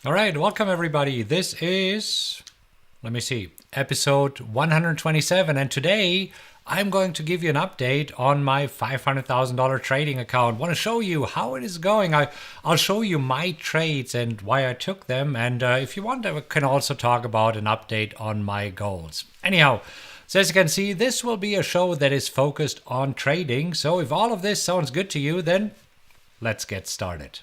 All right, welcome everybody. This is, let me see, episode 127. And today I'm going to give you an update on my $500,000 trading account. Want to show you how it is going. I'll show you my trades and why I took them. And if you want, I can also talk about an update on my goals. Anyhow, so as you can see, this will be a show that is focused on trading. So if all of this sounds good to you, then let's get started.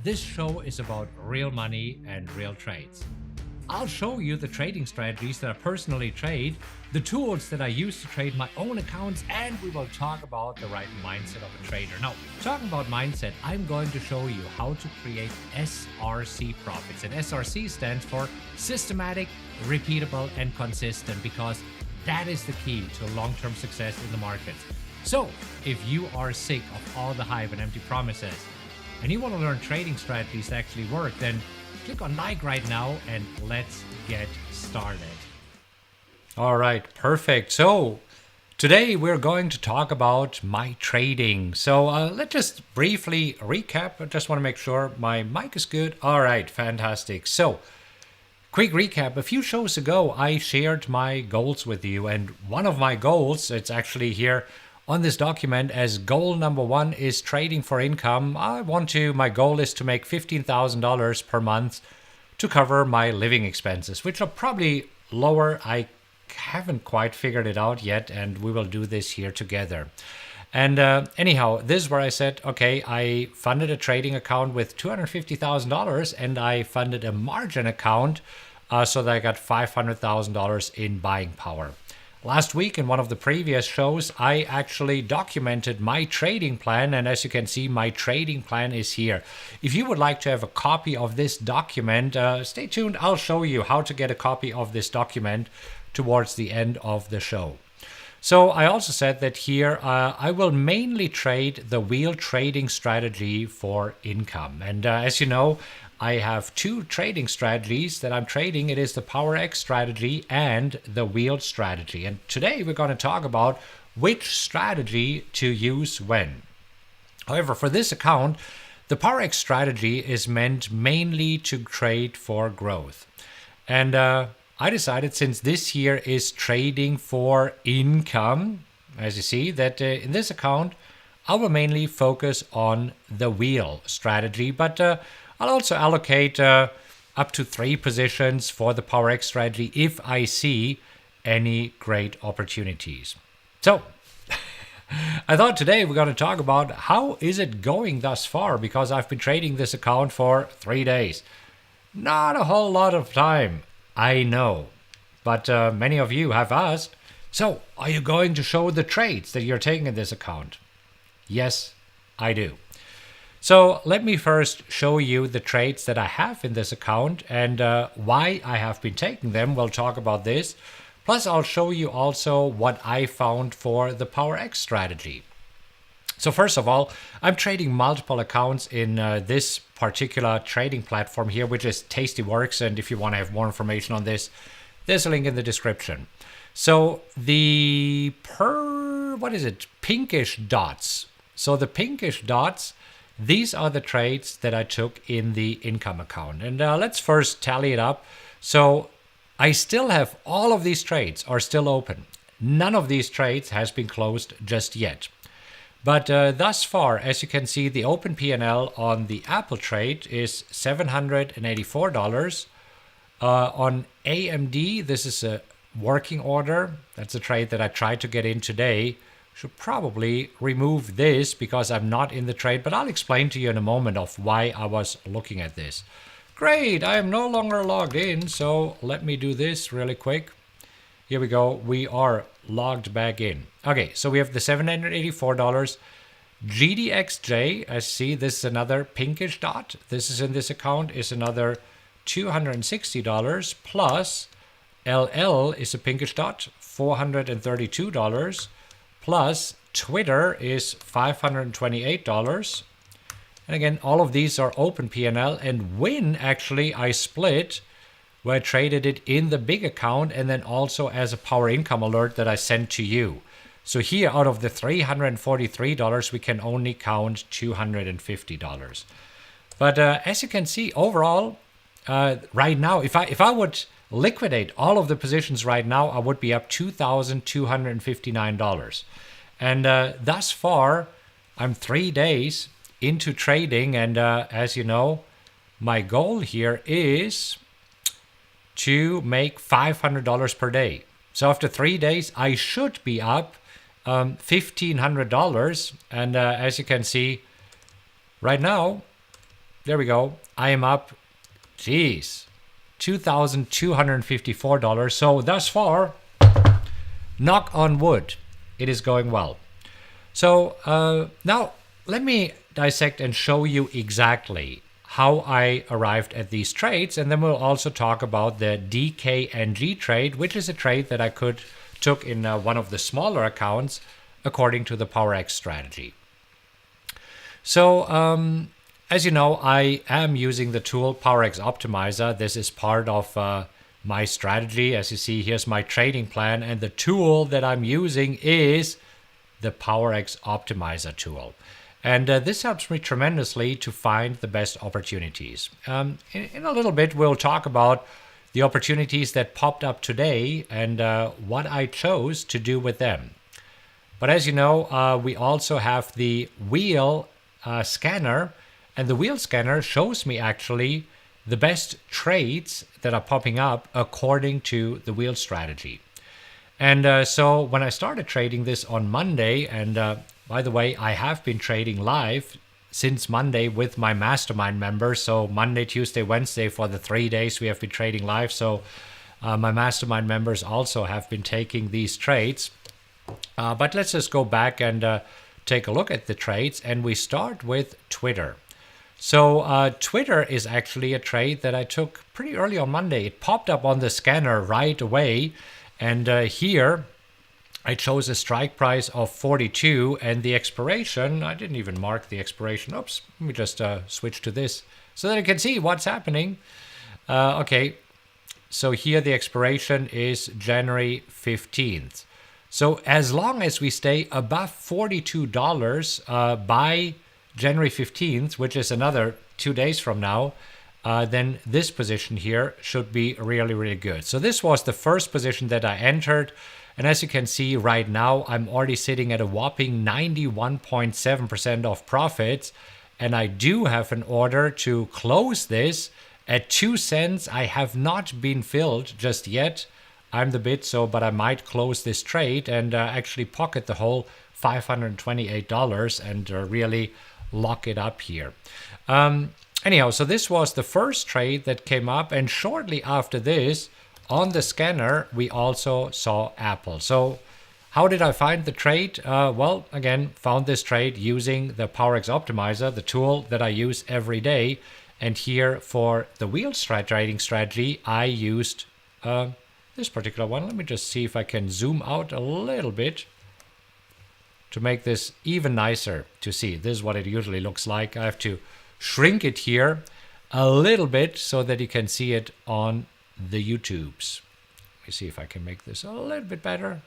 This show is about real money and real trades. I'll show you the trading strategies that I personally trade, the tools that I use to trade my own accounts, and we will talk about the right mindset of a trader. Now, talking about mindset, I'm going to show you how to create SRC profits. And SRC stands for systematic, repeatable, and consistent, because that is the key to long-term success in the markets. So, if you are sick of all the hype and empty promises, and you want to learn trading strategies that actually work, then click on like right now and let's get started. All right, perfect. So today we're going to talk about my trading. So let's just briefly recap. I just want to make sure my mic is good. All right, fantastic. So quick recap. A few shows ago, I shared my goals with you. And one of my goals, it's actually here on this document as goal number 1 is trading for income. My goal is to make $15,000 per month to cover my living expenses, which are probably lower. I haven't quite figured it out yet, and we will do this here together. And anyhow, this is where I said, okay, I funded a trading account with $250,000 and I funded a margin account so that I got $500,000 in buying power. Last week in one of the previous shows, I actually documented my trading plan, and as you can see, my trading plan is here. If you would like to have a copy of this document, stay tuned. I'll show you how to get a copy of this document towards the end of the show. So I also said that here I will mainly trade the wheel trading strategy for income. And as you know, I have 2 trading strategies that I'm trading. It is the PowerX strategy and the wheel strategy. And today we're going to talk about which strategy to use when. However, for this account, the PowerX strategy is meant mainly to trade for growth. And I decided, since this here is trading for income, as you see, that in this account, I will mainly focus on the wheel strategy, but I'll also allocate up to 3 positions for the PowerX strategy if I see any great opportunities. So I thought today we're going to talk about how is it going thus far, because I've been trading this account for 3 days. Not a whole lot of time, I know, but many of you have asked, so are you going to show the trades that you're taking in this account? Yes, I do. So let me first show you the trades that I have in this account and why I have been taking them. We'll talk about this. Plus, I'll show you also what I found for the PowerX strategy. So first of all, I'm trading multiple accounts in this particular trading platform here, which is tastyworks. And if you want to have more information on this, there's a link in the description. So the pinkish dots. So the pinkish dots, these are the trades that I took in the income account. And let's first tally it up. So I still have all of these trades are still open. None of these trades has been closed just yet. But thus far, as you can see, the open P&L on the Apple trade is $784. On AMD, this is a working order. That's a trade that I tried to get in today. Should probably remove this because I'm not in the trade, but I'll explain to you in a moment of why I was looking at this. Great, I am no longer logged in, so let me do this really quick. Here we go, we are logged back in. Okay, so we have the $784. GDXJ, I see this is another pinkish dot. This is in this account, is another $260, plus LL is a pinkish dot, $432. Plus Twitter is $528. And again, all of these are open P&L. And Win, actually, I split where I traded it in the big account and then also as a power income alert that I sent to you. So here, out of the $343, we can only count $250. But as you can see, overall, right now, if I would liquidate all of the positions right now, I would be up $2,259. And thus far, I'm 3 days into trading. And as you know, my goal here is to make $500 per day. So after 3 days, I should be up $1,500. And as you can see right now, there we go. I am up, $2,254. So thus far, knock on wood, it is going well. So now let me dissect and show you exactly how I arrived at these trades, and then we'll also talk about the DKNG trade, which is a trade that I took in one of the smaller accounts according to the PowerX strategy. So as you know, I am using the tool PowerX Optimizer. This is part of my strategy. As you see, here's my trading plan, and the tool that I'm using is the PowerX Optimizer tool. And this helps me tremendously to find the best opportunities. In a little bit, we'll talk about the opportunities that popped up today and what I chose to do with them. But as you know, we also have the wheel scanner, and the wheel scanner shows me actually the best trades that are popping up according to the wheel strategy. And so when I started trading this on Monday, and by the way, I have been trading live since Monday with my mastermind members. So Monday, Tuesday, Wednesday, for the 3 days we have been trading live. So my mastermind members also have been taking these trades. But let's just go back and take a look at the trades. And we start with Twitter. So Twitter is actually a trade that I took pretty early on Monday. It popped up on the scanner right away. And here I chose a strike price of 42, and the expiration, I didn't even mark the expiration. Oops, let me just switch to this so that I can see what's happening. Okay, so here the expiration is January 15th. So as long as we stay above $42 by January 15th, which is another 2 days from now, then this position here should be really, really good. So this was the first position that I entered. And as you can see right now, I'm already sitting at a whopping 91.7% of profits. And I do have an order to close this at 2 cents. I have not been filled just yet. I'm the bid, but I might close this trade and actually pocket the whole $528 and really lock it up here. Anyhow, so this was the first trade that came up, and shortly after this, on the scanner, we also saw Apple. So how did I find the trade? Well, again, found this trade using the PowerX Optimizer, the tool that I use every day. And here for the wheel trading strategy, I used this particular one. Let me just see if I can zoom out a little bit to make this even nicer to see. This is what it usually looks like. I have to shrink it here a little bit so that you can see it on the YouTubes. Let me see if I can make this a little bit better.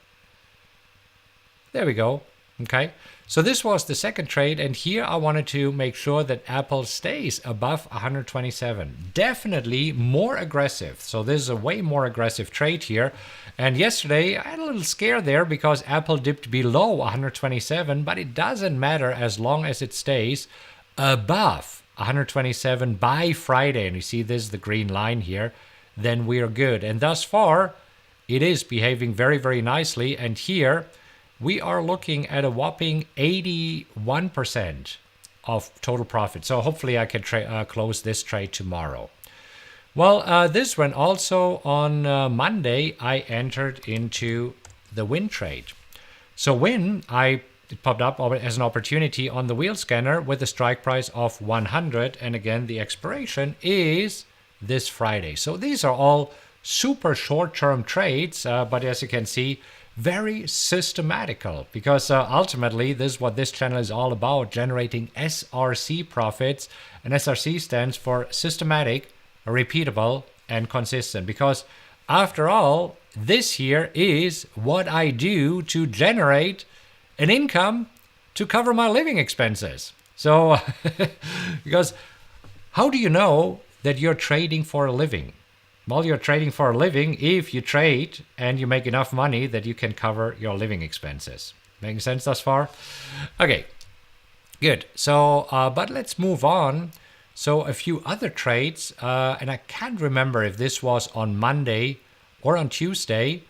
There we go. Okay, so this was the second trade, and here I wanted to make sure that Apple stays above 127. Definitely more aggressive. So this is a way more aggressive trade here. And yesterday I had a little scare there because Apple dipped below 127, but it doesn't matter as long as it stays above 127 by Friday. And you see this is the green line here. Then we are good. And thus far, it is behaving very, very nicely. And here we are looking at a whopping 81% of total profit. So hopefully I can close this trade tomorrow. Well, this one also on Monday, I entered into the Win trade. So Win, it popped up as an opportunity on the wheel scanner with a strike price of 100. And again, the expiration is this Friday. So these are all super short-term trades, but as you can see, very systematical, because ultimately this is what this channel is all about, generating SRC profits. And SRC stands for systematic, repeatable, and consistent, because after all, this here is what I do to generate an income to cover my living expenses. So because how do you know that you're trading for a living. Well, you're trading for a living if you trade and you make enough money that you can cover your living expenses. Making sense thus far? Okay, good. So, but let's move on. So a few other trades, and I can't remember if this was on Monday or on Tuesday,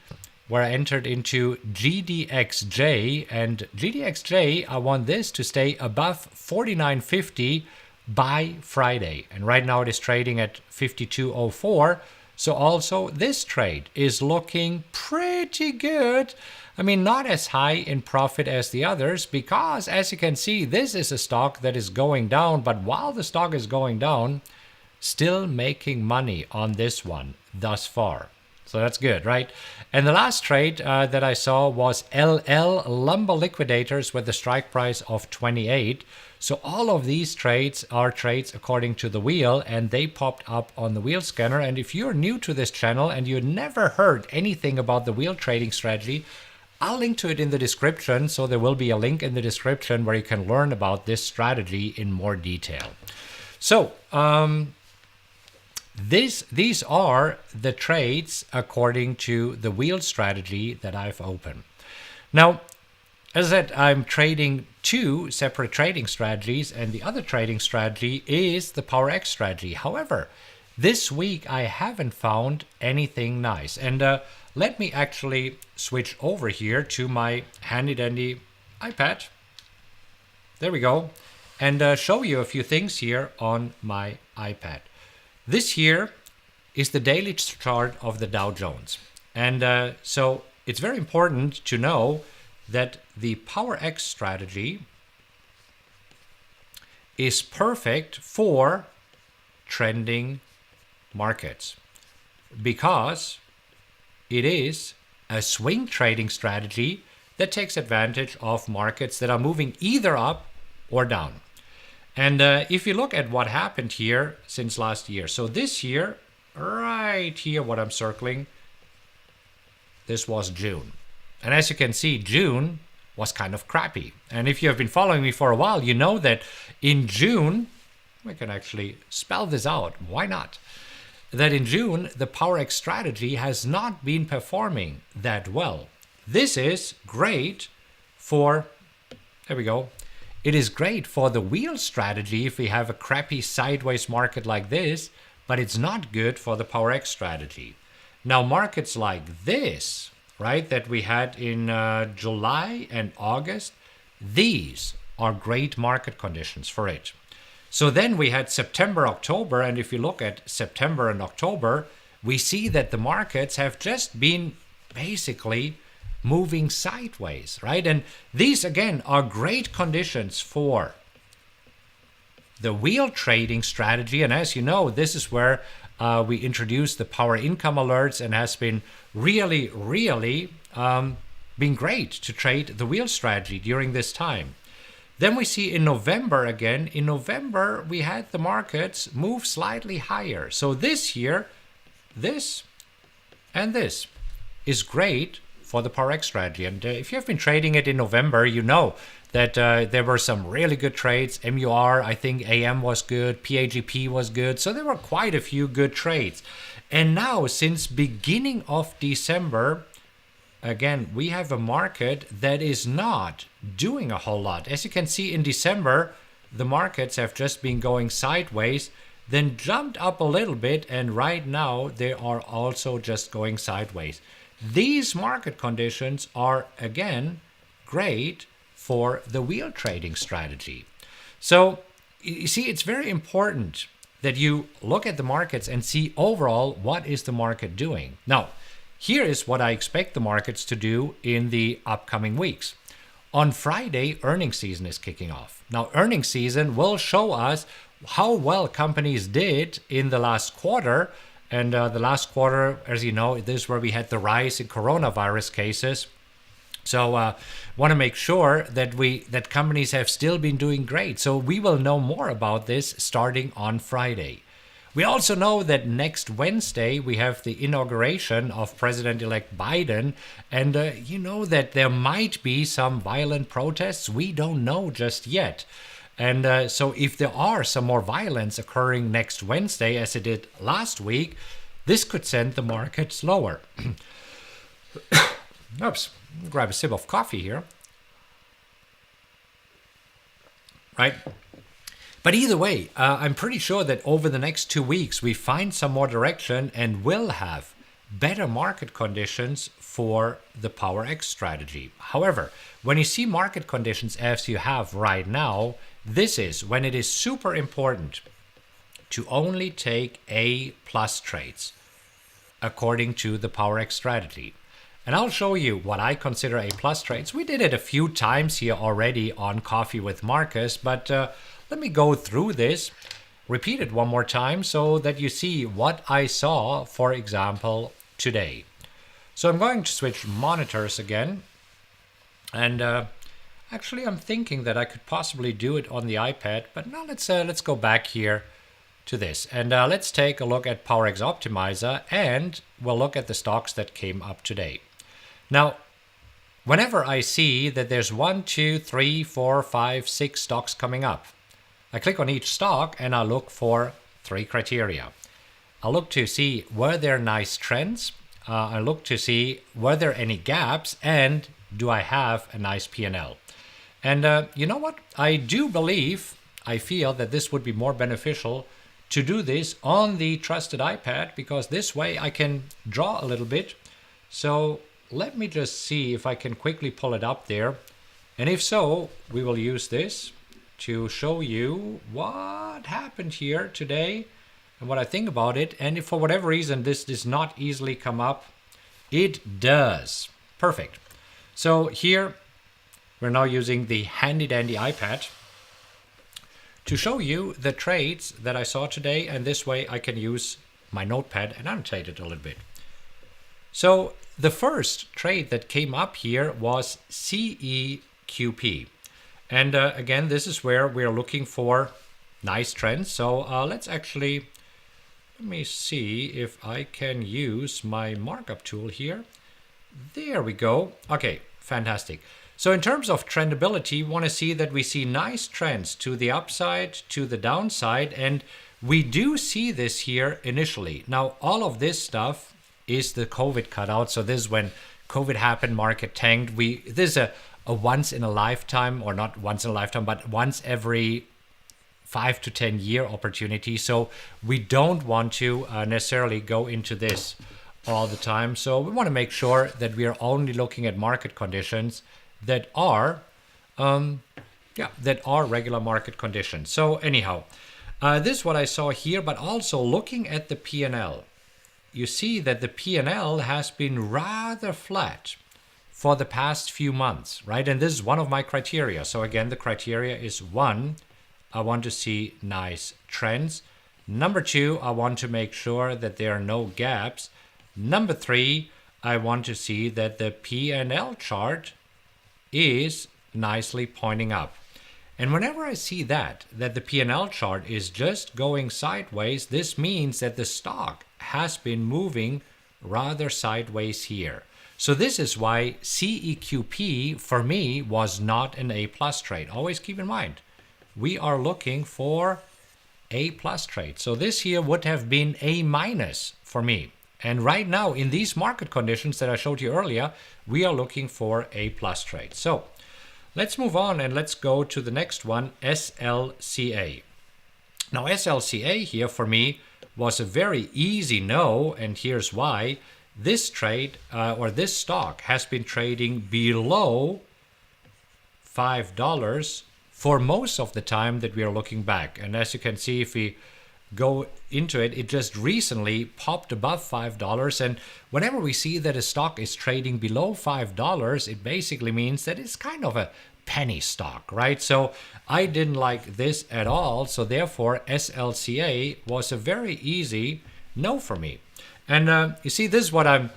where I entered into GDXJ, and GDXJ, I want this to stay above 49.50 by Friday. And right now it is trading at 52.04. So also this trade is looking pretty good. I mean, not as high in profit as the others, because as you can see, this is a stock that is going down, but while the stock is going down, still making money on this one thus far. So that's good, right? And the last trade that I saw was LL Lumber Liquidators with a strike price of 28. So all of these trades are trades according to the wheel, and they popped up on the wheel scanner. And if you're new to this channel and you never heard anything about the wheel trading strategy, I'll link to it in the description. So there will be a link in the description where you can learn about this strategy in more detail. So these are the trades according to the wheel strategy that I've opened. Now, as I said, I'm trading two separate trading strategies, and the other trading strategy is the PowerX strategy. However, this week I haven't found anything nice. And let me actually switch over here to my handy dandy iPad. There we go. And show you a few things here on my iPad. This here is the daily chart of the Dow Jones. And so it's very important to know that the PowerX strategy is perfect for trending markets because it is a swing trading strategy that takes advantage of markets that are moving either up or down. And if you look at what happened here since last year, so this year, right here, what I'm circling, this was June. And as you can see, June was kind of crappy. And if you have been following me for a while, you know that in June, we can actually spell this out, why not? That in June, the PowerX strategy has not been performing that well. This is great for, there we go. It is great for the wheel strategy if we have a crappy sideways market like this, but it's not good for the PowerX strategy. Now, markets like this, right, that we had in July and August, these are great market conditions for it. So then we had September, October, and if you look at September and October, we see that the markets have just been basically moving sideways, right? And these, again, are great conditions for the wheel trading strategy. And as you know, this is where we introduced the power income alerts and has been really been great to trade the wheel strategy during this time. Then we see in November again, in November, we had the markets move slightly higher. So this year, this and this is great for the PowerX strategy. And if you have been trading it in November, you know that there were some really good trades. MUR, I think AM was good, PAGP was good. So there were quite a few good trades. And now, since beginning of December, again, we have a market that is not doing a whole lot. As you can see in December, the markets have just been going sideways, then jumped up a little bit, and right now they are also just going sideways. These market conditions are, again, great for the wheel trading strategy. So you see, it's very important that you look at the markets and see overall what is the market doing. Now, here is what I expect the markets to do in the upcoming weeks. On Friday, earnings season is kicking off. Now, earnings season will show us how well companies did in the last quarter. And the last quarter, as you know, this is where we had the rise in coronavirus cases. So want to make sure that companies have still been doing great. So we will know more about this starting on Friday. We also know that next Wednesday we have the inauguration of President-elect Biden, and you know that there might be some violent protests. We don't know just yet. And so if there are some more violence occurring next Wednesday, as it did last week, this could send the markets lower. Oops, grab a sip of coffee here. Right? But either way, I'm pretty sure that over the next 2 weeks, we find some more direction and will have better market conditions for the PowerX strategy. However, when you see market conditions as you have right now, this is when it is super important to only take A+ trades according to the PowerX strategy. And I'll show you what I consider A+ trades. We did it a few times here already on Coffee with Markus, but let me go through this, repeat it one more time so that you see what I saw, for example, today. So I'm going to switch monitors again. And actually, I'm thinking that I could possibly do it on the iPad, but now let's go back here to this. And let's take a look at PowerX Optimizer, and we'll look at the stocks that came up today. Now, whenever I see that there's 1, 2, 3, 4, 5, 6 stocks coming up, I click on each stock and I look for 3 criteria. I look to see were there nice trends, I look to see were there any gaps, and do I have a nice P&L. And you know what? I do believe, I feel that this would be more beneficial to do this on the trusted iPad, because this way I can draw a little bit. So let me just see if I can quickly pull it up there. And if so, we will use this to show you what happened here today and what I think about it. And if for whatever reason this does not easily come up, it does. Perfect. So here we're now using the handy dandy iPad to show you the trades that I saw today, and this way I can use my notepad and annotate it a little bit. So the first trade that came up here was CEQP. And again, this is where we're looking for nice trends. So let me see if I can use my markup tool here. There we go. Okay, fantastic. So in terms of trendability, we want to see that we see nice trends to the upside, to the downside, and we do see this here initially. Now, all of this stuff is the COVID cutout. So this is when COVID happened, market tanked. This is a once in a lifetime, or not once in a lifetime, but once every 5 to 10 year opportunity. So we don't want to necessarily go into this all the time. So we want to make sure that we are only looking at market conditions that are regular market conditions. So anyhow, this is what I saw here, but also looking at the P&L, you see that the P&L has been rather flat for the past few months, right? And this is one of my criteria. So again, the criteria is 1, I want to see nice trends. Number 2, I want to make sure that there are no gaps. Number 3, I want to see that the P&L chart is nicely pointing up. And whenever I see that the P&L chart is just going sideways, this means that the stock has been moving rather sideways here. So this is why CEQP for me was not an A+ trade. Always keep in mind, we are looking for A+ trade. So this here would have been A- for me. And right now, in these market conditions that I showed you earlier, we are looking for A+ trade. So let's move on and let's go to the next one, SLCA. Now SLCA here for me was a very easy no, and here's why. This trade or this stock has been trading below $5 for most of the time that we are looking back. And as you can see, if we go into it, it just recently popped above $5. And whenever we see that a stock is trading below $5, it basically means that it's kind of a penny stock, right? So I didn't like this at all. So therefore, SLCA was a very easy no for me. And you see, this is what I'm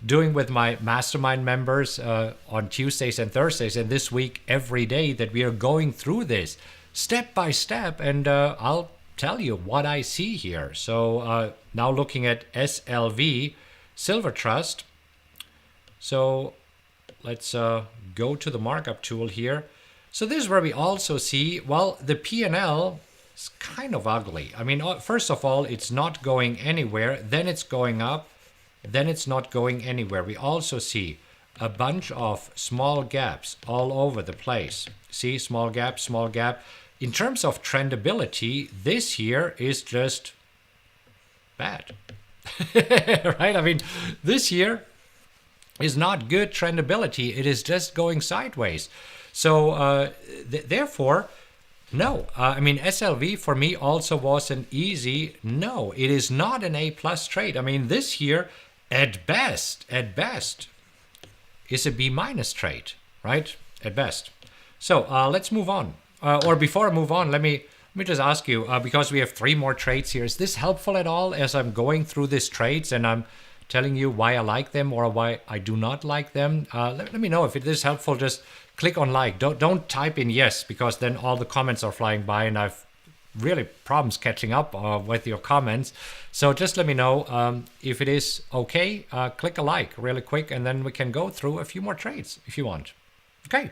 doing with my mastermind members on Tuesdays and Thursdays, and this week every day that we are going through this step by step, and I'll tell you what I see here. So now looking at SLV, Silver Trust. So let's go to the markup tool here. So this is where we also see, well, the P&L is kind of ugly. I mean, first of all, it's not going anywhere, then it's going up, then it's not going anywhere. We also see a bunch of small gaps all over the place. See, small gap, small gap. In terms of trendability, this here is just bad. Right? I mean, this here is not good trendability. It is just going sideways. So therefore, no. I mean, SLV for me also was an easy no. It is not an A+ trade. I mean, this here at best, is a B- trade, right? At best. So let's move on. Or before I move on, let me just ask you, because we have 3 more trades here, is this helpful at all as I'm going through these trades and I'm telling you why I like them or why I do not like them? Let me know if it is helpful. Just click on like. Don't type in yes, because then all the comments are flying by and I've really problems catching up with your comments. So just let me know if it is okay. Click a like really quick and then we can go through a few more trades if you want. Okay.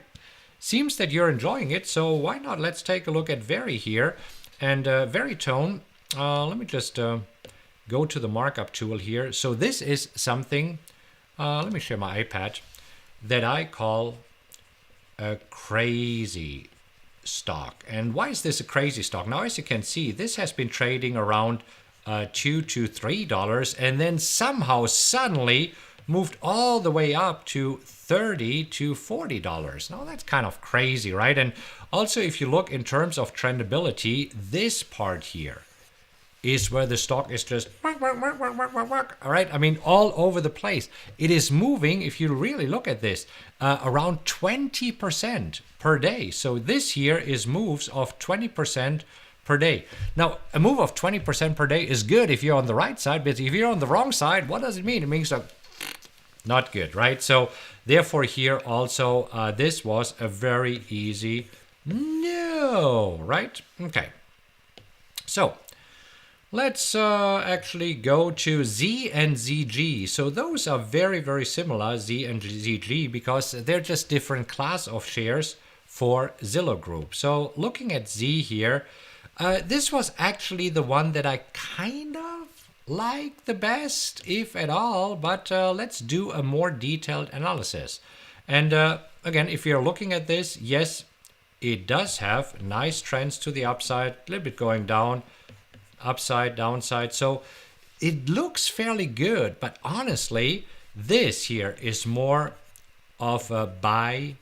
Seems that you're enjoying it, so why not? Let's take a look at Veri here. And Veritone, let me just go to the markup tool here. So this is something, let me share my iPad, that I call a crazy stock. And why is this a crazy stock? Now, as you can see, this has been trading around $2 to $3 and then somehow suddenly moved all the way up to $30 to $40. Now that's kind of crazy, right? And also if you look in terms of trendability, this part here is where the stock is just all right. I mean, all over the place. It is moving, if you really look at this, around 20% per day. So this here is moves of 20% per day. Now, a move of 20% per day is good if you're on the right side, but if you're on the wrong side, what does it mean? It means not good, right? So therefore here also, this was a very easy no, right? Okay. So let's actually go to Z and ZG. So those are very, very similar, Z and ZG, because they're just different class of shares for Zillow Group. So looking at Z here, this was actually the one that I kind of like the best, if at all, but let's do a more detailed analysis. And again, if you're looking at this, yes, it does have nice trends to the upside, a little bit going down, upside, downside. So it looks fairly good, but honestly, this here is more of a buy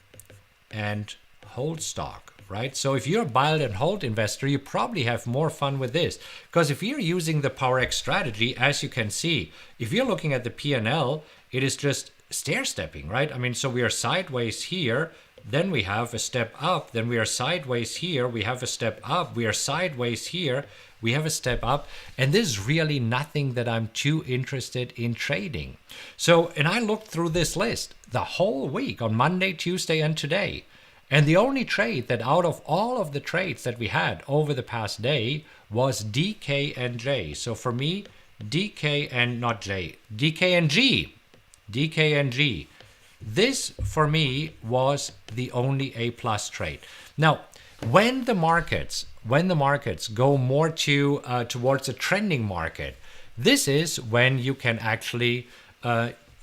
and hold stock, right? So if you're a buy and hold investor, you probably have more fun with this, because if you're using the PowerX strategy, as you can see, if you're looking at the P&L, it is just stair stepping, right? I mean, so we are sideways here, then we have a step up, then we are sideways here, we have a step up, we are sideways here, we have a step up, and this is really nothing that I'm too interested in trading. So, and I looked through this list the whole week on Monday, Tuesday, and today. And the only trade that out of all of the trades that we had over the past day was DK and J. So for me, DK and not J, DK and G. DK and G. This for me was the only A+ trade. Now, when the markets go more towards a trending market, this is when you can actually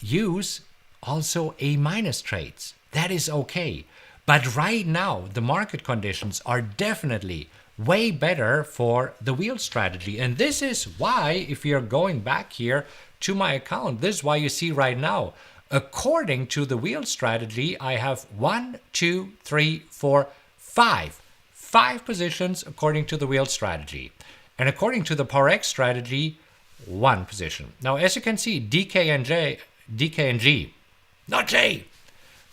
use also A- trades. That is okay. But right now, the market conditions are definitely way better for the wheel strategy. And this is why, if you're going back here to my account, this is why you see right now, according to the wheel strategy, I have 1, 2, 3, 4, 5. 5 positions according to the wheel strategy. And according to the PowerX strategy, 1 position. Now, as you can see, DK and G, not J.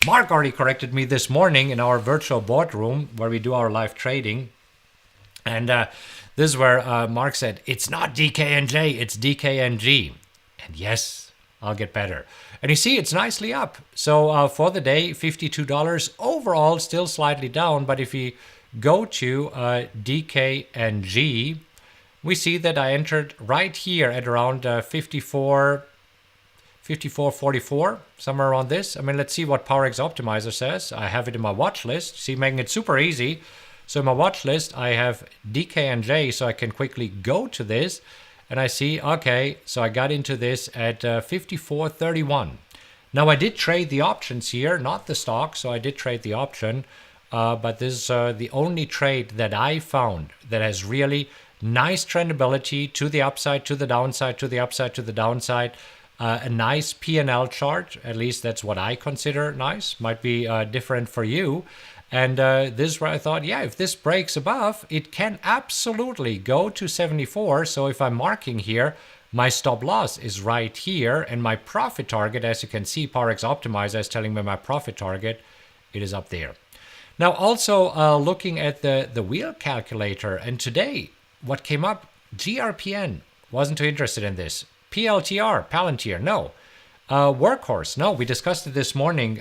Mark already corrected me this morning in our virtual boardroom where we do our live trading. And this is where Mark said, it's not DK and J, it's DK and G. And yes, I'll get better. And you see, it's nicely up. So for the day, $52. Overall, still slightly down. But if we go to DK and G, we see that I entered right here at around 54 54.44, somewhere around this. I mean, let's see what PowerX Optimizer says. I have it in my watch list. See, making it super easy. So in my watch list, I have DKNJ, so I can quickly go to this. And I see, okay, so I got into this at 54.31. Now, I did trade the options here, not the stock, so I did trade the option. But this is the only trade that I found that has really nice trendability to the upside, to the downside, to the upside, to the downside. A nice P&L chart, at least that's what I consider nice. Might be different for you. And this is where I thought, yeah, if this breaks above, it can absolutely go to 74. So if I'm marking here, my stop loss is right here. And my profit target, as you can see, PowerX Optimizer is telling me my profit target, it is up there. Now, also looking at the wheel calculator, and today, what came up, GRPN, wasn't too interested in this. PLTR, Palantir, no. Workhorse, no. We discussed it this morning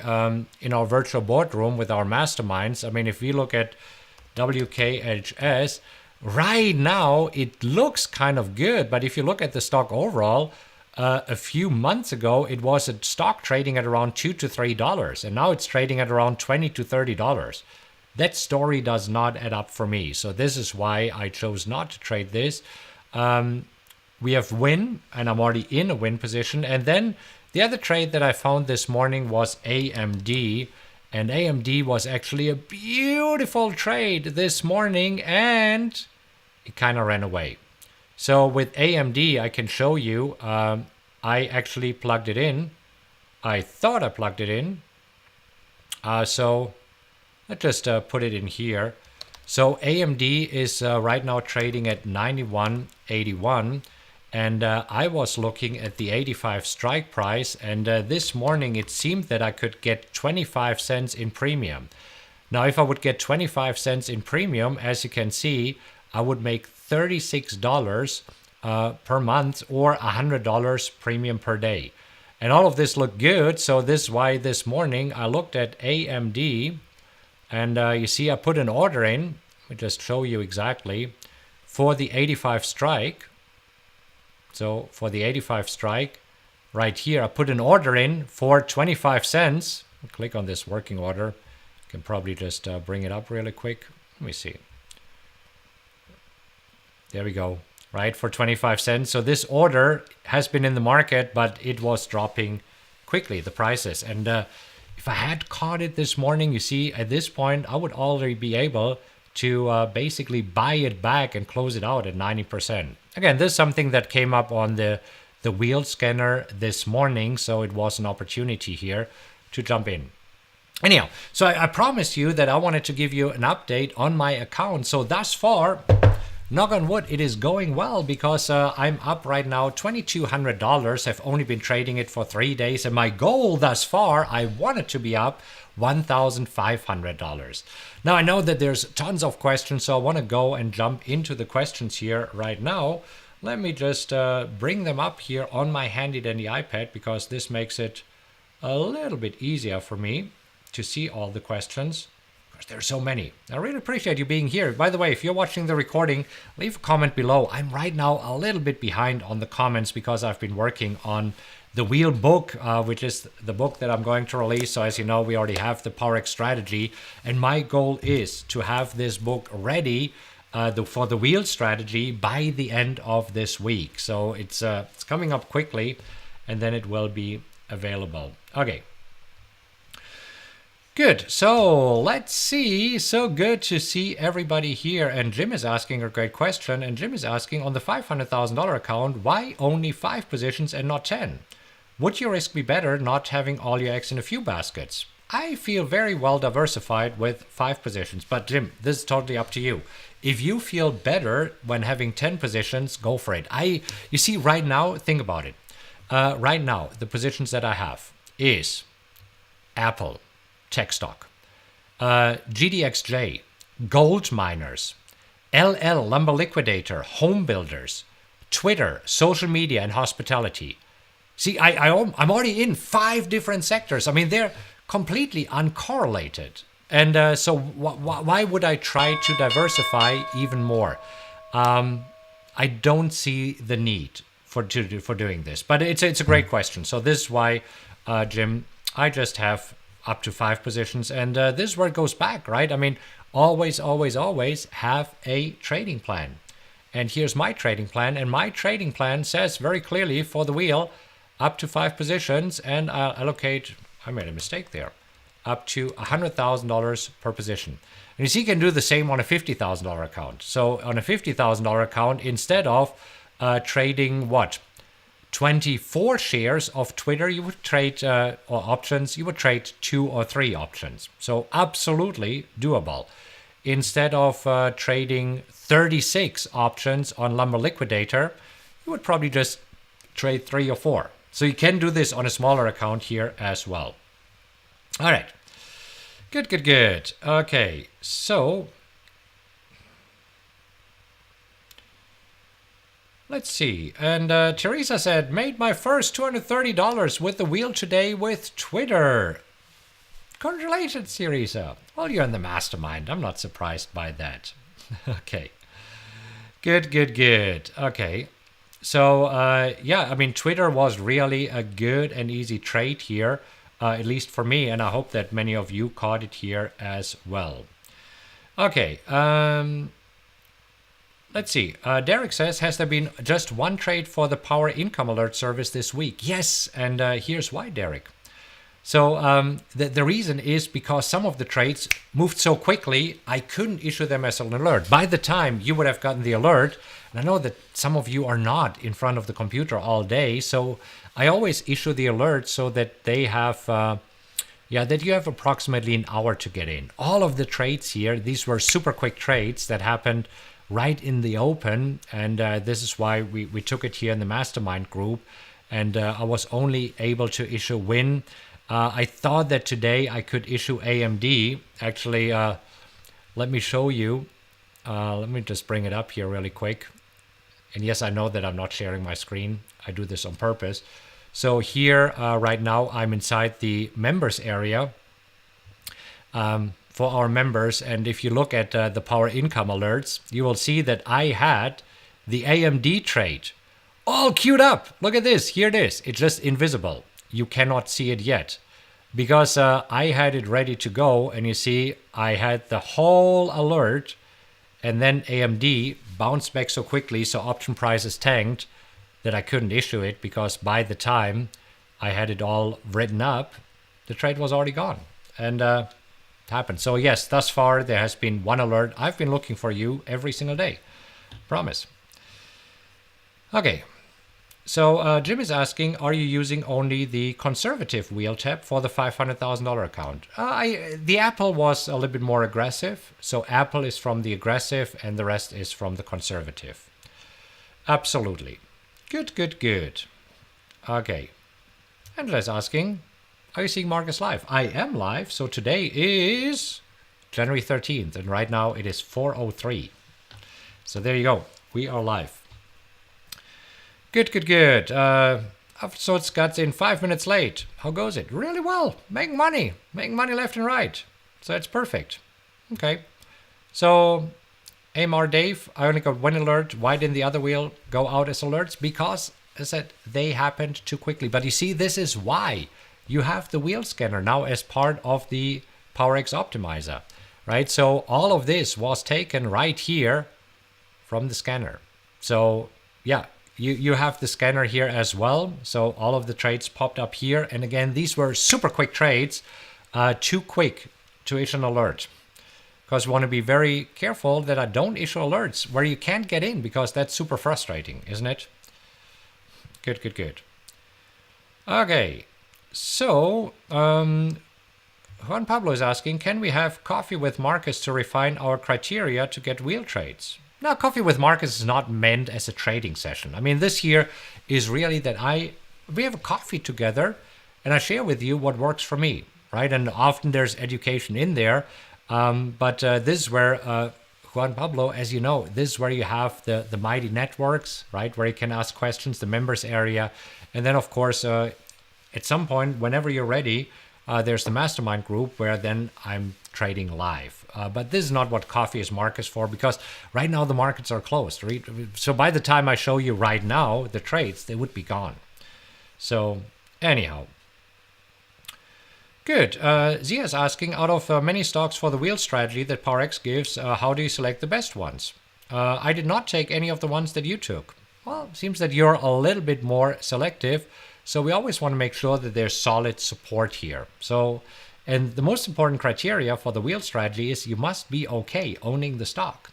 in our virtual boardroom with our masterminds. I mean, if we look at WKHS, right now it looks kind of good, but if you look at the stock overall, a few months ago it was a stock trading at around $2 to $3, and now it's trading at around $20 to $30. That story does not add up for me, so this is why I chose not to trade this. We have win, and I'm already in a win position. And then the other trade that I found this morning was AMD. And AMD was actually a beautiful trade this morning, and it kind of ran away. So with AMD, I can show you, I actually plugged it in. I thought I plugged it in. So let's just put it in here. So AMD is right now trading at 91.81. And I was looking at the 85 strike price, and this morning it seemed that I could get 25 cents in premium. Now, if I would get 25 cents in premium, as you can see, I would make $36 per month or $100 premium per day. And all of this looked good, so this is why this morning I looked at AMD, and you see I put an order in. Let me just show you exactly. For the 85 strike. So for the 85 strike, right here, I put an order in for 25 cents. I'll click on this working order. You can probably just bring it up really quick. Let me see. There we go, right, for 25 cents. So this order has been in the market, but it was dropping quickly, the prices. And if I had caught it this morning, you see, at this point, I would already be able to basically buy it back and close it out at 90%. Again, this is something that came up on the wheel scanner this morning, so it was an opportunity here to jump in. Anyhow, so I promised you that I wanted to give you an update on my account. So thus far, knock on wood, it is going well because I'm up right now $2,200. I've only been trading it for 3 days, and my goal thus far, I wanted to be up $1,500. Now, I know that there's tons of questions, so I want to go and jump into the questions here right now. Let me just bring them up here on my handy dandy iPad, because this makes it a little bit easier for me to see all the questions. Because there's so many. I really appreciate you being here. By the way, if you're watching the recording, leave a comment below. I'm right now a little bit behind on the comments because I've been working on the Wheel book, which is the book that I'm going to release. So as you know, we already have the PowerX Strategy. And my goal is to have this book ready for the Wheel strategy by the end of this week. So it's coming up quickly, and then it will be available. Okay. Good. So let's see. So good to see everybody here. And Jim is asking a great question. And Jim is asking, on the $500,000 account, why only 5 positions and not 10? Would your risk be better not having all your eggs in a few baskets? I feel very well diversified with 5 positions. But Jim, this is totally up to you. If you feel better when having 10 positions, go for it. You see, right now, think about it. Right now, the positions that I have is Apple, tech stock, GDXJ, gold miners, LL, lumber liquidator, home builders, Twitter, social media, and hospitality. See, I'm already in 5 different sectors. I mean, they're completely uncorrelated. And so why would I try to diversify even more? I don't see the need for doing this. But it's a great question. So this is why, Jim, I just have up to 5 positions, and this is where it goes back, right? I mean, always have a trading plan. And here's my trading plan, and my trading plan says very clearly for the wheel, up to 5 positions, and I'll allocate, I made a mistake there, up to $100,000 per position. And you see, you can do the same on a $50,000 account. So on a $50,000 account, instead of trading 24 shares of Twitter, you would trade or options, you would trade 2 or 3 options. So absolutely doable. Instead of trading 36 options on Lumber Liquidator, you would probably just trade 3 or 4. So you can do this on a smaller account here as well. All right. Good. Okay, so let's see. And Teresa said, made my first $230 with the wheel today with Twitter. Congratulations, Teresa. Well, you're in the mastermind. I'm not surprised by that. Okay. Good. Okay. So, yeah, I mean, Twitter was really a good and easy trade here, at least for me, and I hope that many of you caught it here as well. Okay. Let's see. Derek says, has there been just one trade for the Power Income Alert service this week? Yes, and here's why, Derek. So the reason is because some of the trades moved so quickly, I couldn't issue them as an alert. By the time you would have gotten the alert, and I know that some of you are not in front of the computer all day, so I always issue the alert so that they have, that you have approximately an hour to get in. All of the trades here, these were super quick trades that happened right in the open, and this is why we took it here in the mastermind group, and I was only able to issue win. I thought that today I could issue AMD. Actually, let me show you. Let me just bring it up here really quick. And yes, I know that I'm not sharing my screen. I do this on purpose. So here, right now, I'm inside the members area for our members. And if you look at the Power Income Alerts, you will see that I had the AMD trade all queued up. Look at this. Here it is. It's just invisible. You cannot see it yet because I had it ready to go. And you see, I had the whole alert, and then AMD bounced back so quickly, so option prices tanked, that I couldn't issue it because by the time I had it all written up, the trade was already gone. And it happened. So yes, thus far there has been one alert. I've been looking for you every single day. Promise. Okay. So Jim is asking, are you using only the conservative wheel tab for the $500,000 account? The Apple was a little bit more aggressive. So Apple is from the aggressive and the rest is from the conservative. Absolutely. Good. Okay. Angela's asking, are you seeing Markus live? I am live. So today is January 13th. And right now it is 4:03. So there you go. We are live. Good. So it's got in 5 minutes late. How goes it? Really well. Making money left and right. So it's perfect. Okay. So AMR Dave, I only got one alert. Why didn't the other wheel go out as alerts? Because, as I said, they happened too quickly. But you see, this is why you have the wheel scanner now as part of the PowerX optimizer, right? So all of this was taken right here from the scanner. So yeah. You have the scanner here as well. So all of the trades popped up here. And again, these were super quick trades, too quick to issue an alert. Because we want to be very careful that I don't issue alerts where you can't get in, because that's super frustrating, isn't it? Good. Okay, so Juan Pablo is asking, can we have coffee with Markus to refine our criteria to get wheel trades? Now, Coffee with Markus is not meant as a trading session. I mean, this here is really that we have a coffee together and I share with you what works for me, right? And often there's education in there. But this is where, Juan Pablo, as you know, this is where you have the mighty networks, right? Where you can ask questions, the members area. And then, of course, at some point, whenever you're ready, there's the mastermind group where then I'm trading live. But this is not what Coffee is Markus for, because right now the markets are closed. Right? So by the time I show you right now the trades, they would be gone. So anyhow. Good. Zia is asking, out of many stocks for the wheel strategy that PowerX gives, how do you select the best ones? I did not take any of the ones that you took. Well, it seems that you're a little bit more selective. So we always want to make sure that there's solid support here. So, and the most important criteria for the wheel strategy is you must be okay owning the stock.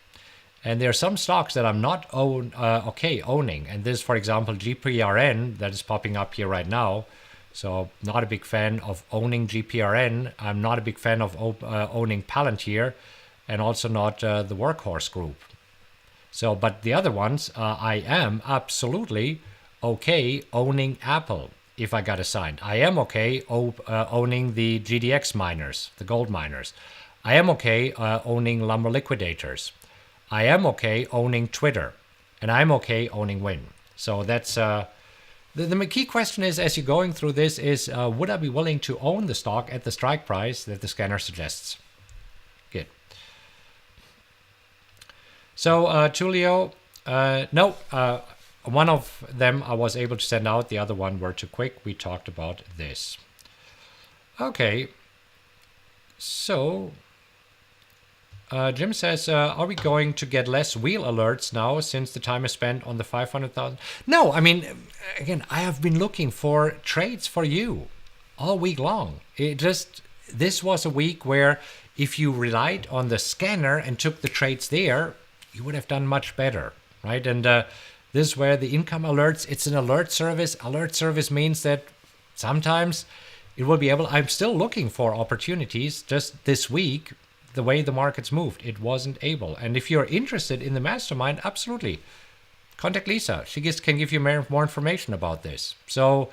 And there are some stocks that I'm not okay owning. And this, for example, GPRN that is popping up here right now. So not a big fan of owning GPRN. I'm not a big fan of owning Palantir, and also not the Workhorse Group. So, but the other ones, I am absolutely okay owning Apple if I got assigned. I am okay owning the GDX miners, the gold miners. I am okay owning Lumber Liquidators. I am okay owning Twitter, and I'm okay owning Win. So that's the key question is, as you're going through this, is would I be willing to own the stock at the strike price that the scanner suggests? Good. So Julio, no, one of them I was able to send out. The other one were too quick. We talked about this. Okay. So Jim says, are we going to get less wheel alerts now since the time is spent on the 500,000? No, I mean, again, I have been looking for trades for you all week long. This was a week where if you relied on the scanner and took the trades there, you would have done much better, right? And this is where the income alerts, it's an alert service. Alert service means that sometimes it will be able, I'm still looking for opportunities just this week. The way the markets moved, it wasn't able. And if you're interested in the mastermind, absolutely. Contact Lisa. She can give you more information about this. So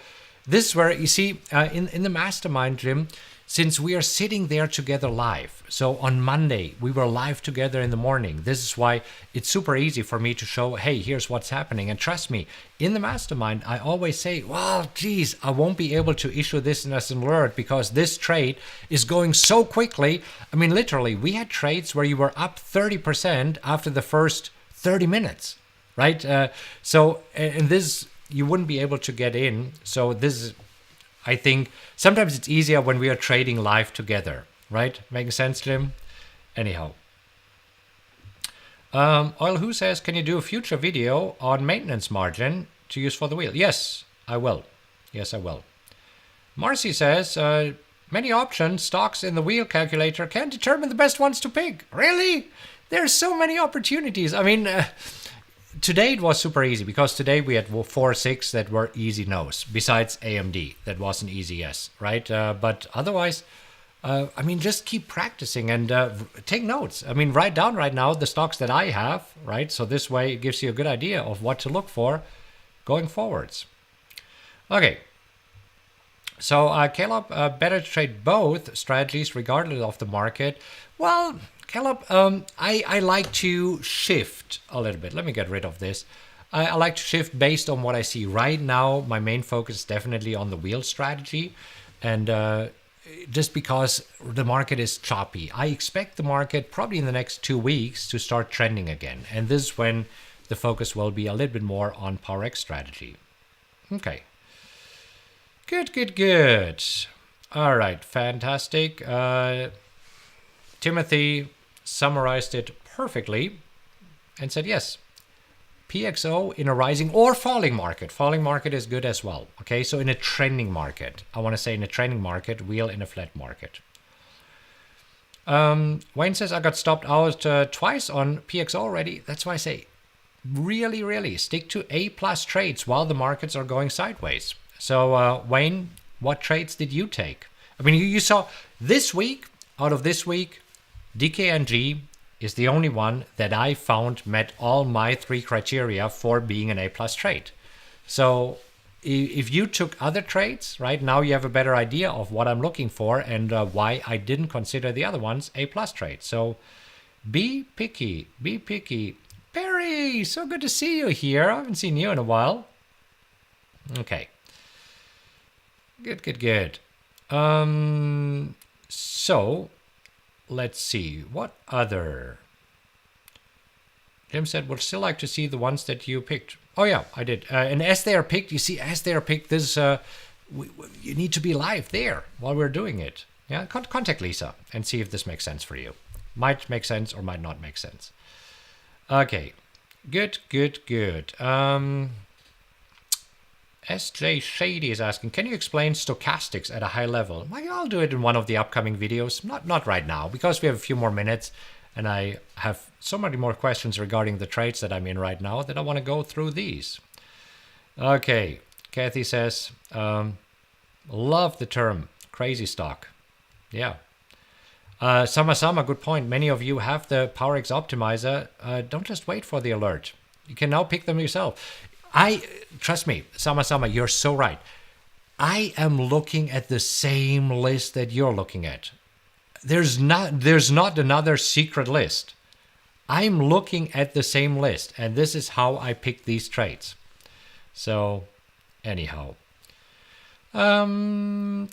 this is where, you see, in the mastermind, Jim, since we are sitting there together live. So on Monday, we were live together in the morning. This is why it's super easy for me to show, hey, here's what's happening. And trust me, in the mastermind, I always say, well, geez, I won't be able to issue this as an alert because this trade is going so quickly. I mean, literally, we had trades where you were up 30% after the first 30 minutes, right? And this, you wouldn't be able to get in. So this is, I think sometimes it's easier when we are trading live together, right? Making sense, Jim? Anyhow. Oil Who says, can you do a future video on maintenance margin to use for the wheel? Yes, I will. Yes, I will. Marcy says, many options, stocks in the wheel calculator can't determine the best ones to pick. Really? There's so many opportunities. I mean, today it was super easy because today we had 4 or 6 that were easy no's, besides AMD that was an easy yes, right? But otherwise, I mean, just keep practicing and take notes. I mean, write down right now the stocks that I have, right? So this way it gives you a good idea of what to look for going forwards. Okay. So Caleb, better to trade both strategies regardless of the market. Well, Caleb, I like to shift a little bit. Let me get rid of this. I like to shift based on what I see. Right now, my main focus is definitely on the wheel strategy. And just because the market is choppy, I expect the market probably in the next 2 weeks to start trending again. And this is when the focus will be a little bit more on PowerX strategy. Okay. Good. All right, fantastic. Timothy summarized it perfectly and said, yes, PXO in a rising or falling market. Falling market is good as well. Okay, so in a trending market, I want to say in a trending market, wheel in a flat market. Wayne says, I got stopped out twice on PXO already. That's why I say, really stick to A+ trades while the markets are going sideways. So Wayne, what trades did you take? I mean, you saw this week, out of this week, DKNG is the only one that I found met all my 3 criteria for being an A+ trade. So if you took other trades, right, now you have a better idea of what I'm looking for and why I didn't consider the other ones A+ trades. So be picky. Barry, so good to see you here. I haven't seen you in a while. Okay. Good. So let's see. What other? Jim said, would still like to see the ones that you picked. Oh, yeah, I did. And as they are picked, you see, as they are picked, this you need to be live there while we're doing it. Yeah, contact Lisa and see if this makes sense for you. Might make sense or might not make sense. Okay, good. SJ Shady is asking, can you explain stochastics at a high level? Well, I'll do it in one of the upcoming videos. Not right now, because we have a few more minutes, and I have so many more questions regarding the trades that I'm in right now that I want to go through these. Okay, Kathy says, love the term crazy stock. Yeah. Sama, good point. Many of you have the PowerX optimizer. Don't just wait for the alert. You can now pick them yourself. Trust me, Sama, you're so right. I am looking at the same list that you're looking at. There's not another secret list. I'm looking at the same list, and this is how I pick these trades. So, anyhow. Juan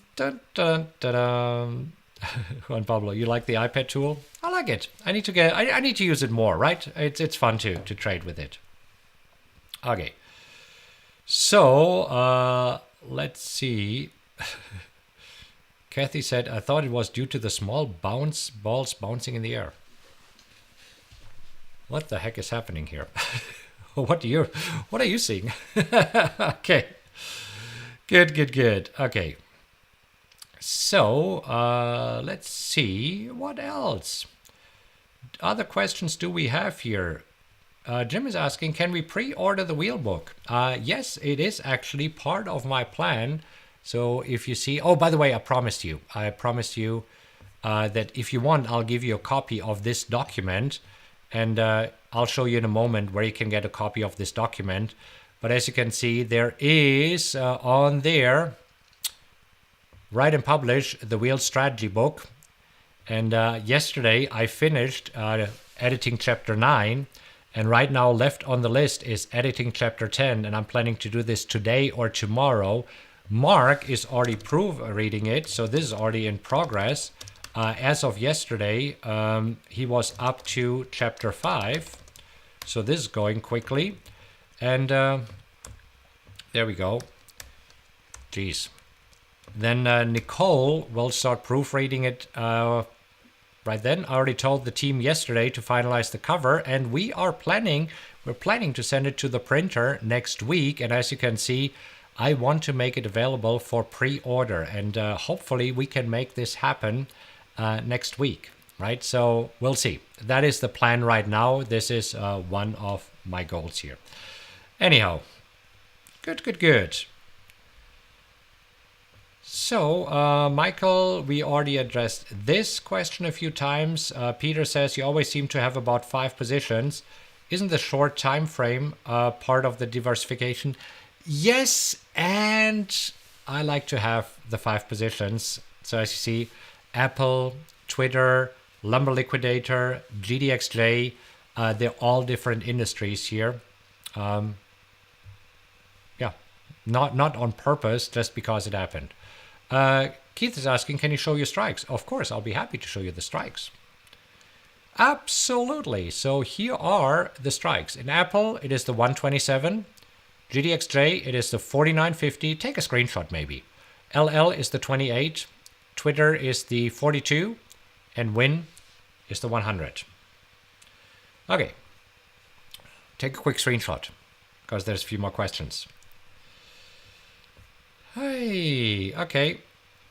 Pablo, you like the iPad tool? I like it. I need to use it more, right? It's fun to trade with it. Okay. So, let's see. Kathy said, I thought it was due to the small balls bouncing in the air. What the heck is happening here? What are you seeing? Okay. Good. Okay. So, let's see. What else? Other questions do we have here? Jim is asking, can we pre-order the wheel book? Yes, it is actually part of my plan. So if you see... Oh, by the way, I promised you that if you want, I'll give you a copy of this document. And I'll show you in a moment where you can get a copy of this document. But as you can see, there is on there, Write and Publish, the Wheel Strategy book. And yesterday I finished editing chapter 9. And right now left on the list is editing chapter 10. And I'm planning to do this today or tomorrow. Mark is already reading it. So this is already in progress. As of yesterday, he was up to chapter 5. So this is going quickly. And there we go. Jeez. Then Nicole will start proofreading it right then. I already told the team yesterday to finalize the cover, and we're planning to send it to the printer next week. And as you can see, I want to make it available for pre-order, and hopefully we can make this happen next week, right? So we'll see. That is the plan right now. This is one of my goals here. Anyhow, good. So, Michael, we already addressed this question a few times. Peter says, you always seem to have about 5 positions. Isn't the short time frame part of the diversification? Yes, and I like to have the 5 positions. So as you see, Apple, Twitter, Lumber Liquidator, GDXJ, they're all different industries here. Yeah, not on purpose, just because it happened. Keith is asking, can you show your strikes? Of course, I'll be happy to show you the strikes. Absolutely. So here are the strikes. In Apple, it is the 127. GDXJ, it is the 49.50. Take a screenshot maybe. LL is the 28. Twitter is the 42. And Win is the 100. Okay. Take a quick screenshot because there's a few more questions. Hey, okay.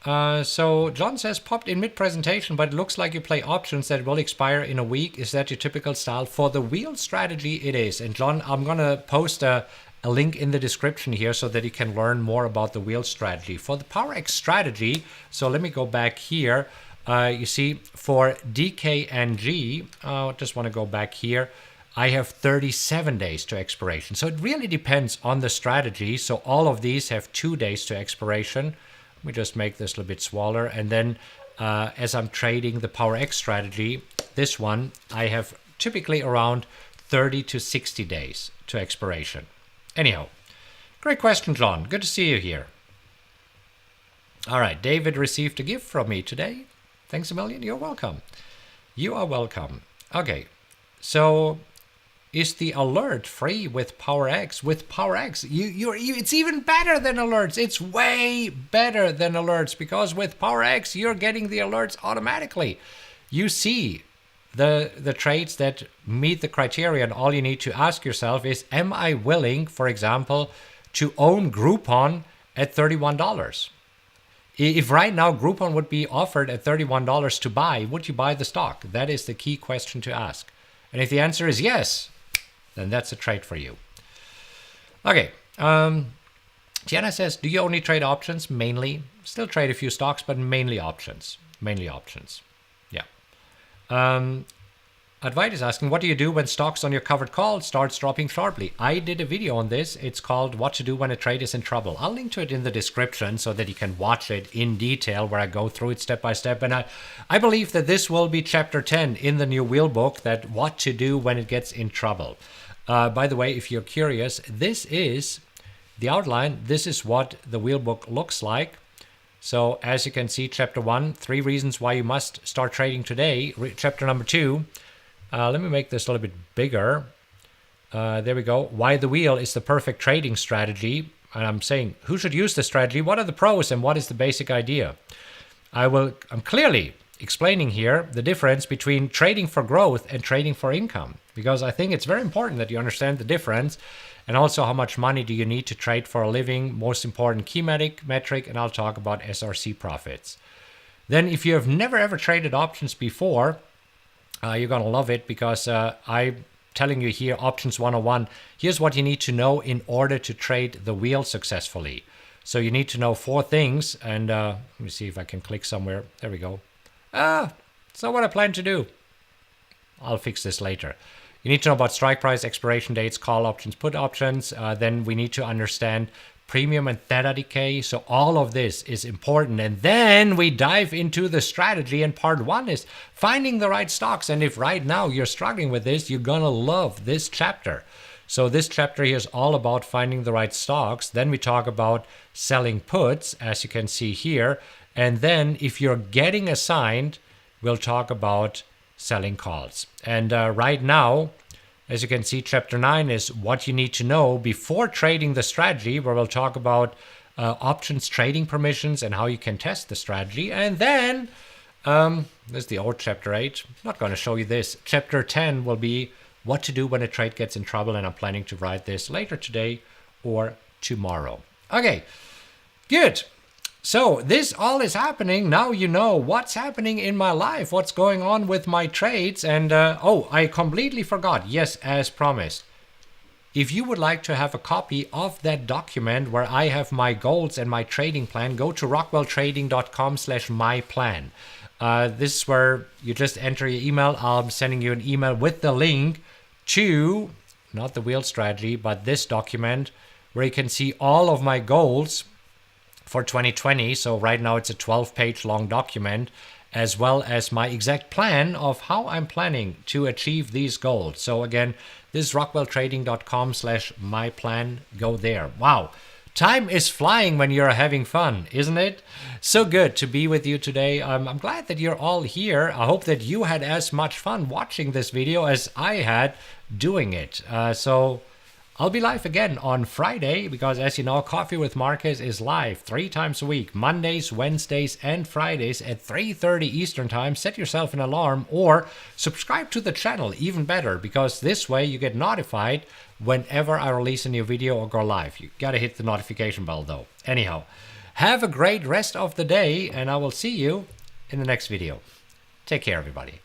So John says, popped in mid-presentation, but it looks like you play options that will expire in a week. Is that your typical style? For the wheel strategy, it is. And John, I'm going to post a link in the description here so that you can learn more about the wheel strategy. For the PowerX strategy, so let me go back here. You see, for DKNG, I just want to go back here. I have 37 days to expiration. So it really depends on the strategy. So all of these have 2 days to expiration. Let me just make this a little bit smaller. And then as I'm trading the PowerX strategy, this one, I have typically around 30 to 60 days to expiration. Anyhow, great question, John. Good to see you here. All right, David received a gift from me today. Thanks a million. You're welcome. You are welcome. Okay, so is the alert free with PowerX? With PowerX, it's even better than alerts. It's way better than alerts because with PowerX, you're getting the alerts automatically. You see the trades that meet the criteria, and all you need to ask yourself is, am I willing, for example, to own Groupon at $31? If right now Groupon would be offered at $31 to buy, would you buy the stock? That is the key question to ask. And if the answer is yes, then that's a trade for you. Okay. Tiana says, do you only trade options? Mainly. Still trade a few stocks, but mainly options. Mainly options. Yeah. Advait is asking, what do you do when stocks on your covered call starts dropping sharply? I did a video on this. It's called What to Do When a Trade is in Trouble. I'll link to it in the description so that you can watch it in detail where I go through it step by step. And I believe that this will be chapter 10 in the new wheel book, that what to do when it gets in trouble. By the way, if you're curious, this is the outline. This is what the wheel book looks like. So as you can see, chapter 1, 3 reasons why you must start trading today. Chapter number 2, let me make this a little bit bigger. There we go. Why the wheel is the perfect trading strategy. And I'm saying who should use the strategy, what are the pros, and what is the basic idea. I'm clearly explaining here the difference between trading for growth and trading for income, because I think it's very important that you understand the difference, and also how much money do you need to trade for a living, most important key metric, and I'll talk about SRC profits. Then if you have never ever traded options before, you're going to love it, because I'm telling you here, Options 101, here's what you need to know in order to trade the wheel successfully. So you need to know 4 things, and let me see if I can click somewhere. There we go. It's not what I plan to do. I'll fix this later. You need to know about strike price, expiration dates, call options, put options. Then we need to understand premium and theta decay. So all of this is important. And then we dive into the strategy. And part 1 is finding the right stocks. And if right now you're struggling with this, you're going to love this chapter. So this chapter here is all about finding the right stocks. Then we talk about selling puts, as you can see here. And then if you're getting assigned, we'll talk about selling calls. And right now, as you can see, chapter 9 is what you need to know before trading the strategy, where we'll talk about options trading permissions and how you can test the strategy. And then, this is the old chapter 8. I'm not going to show you this. Chapter 10 will be what to do when a trade gets in trouble, and I'm planning to write this later today or tomorrow. Okay, good. So this all is happening. Now you know what's happening in my life, what's going on with my trades. And oh, I completely forgot. Yes, as promised. If you would like to have a copy of that document where I have my goals and my trading plan, go to rockwelltrading.com/myplan. This is where you just enter your email. I'm sending you an email with the link to, not the wheel strategy, but this document where you can see all of my goals for 2020. So right now it's a 12-page long document, as well as my exact plan of how I'm planning to achieve these goals. So again, this is rockwelltrading.com/myplan. Go there. Wow. Time is flying when you're having fun, isn't it? So good to be with you today. I'm glad that you're all here. I hope that you had as much fun watching this video as I had doing it. So I'll be live again on Friday, because as you know, Coffee with Markus is live 3 times a week, Mondays, Wednesdays, and Fridays at 3:30 Eastern Time. Set yourself an alarm or subscribe to the channel, even better, because this way you get notified whenever I release a new video or go live. You gotta hit the notification bell though. Anyhow, have a great rest of the day, and I will see you in the next video. Take care, everybody.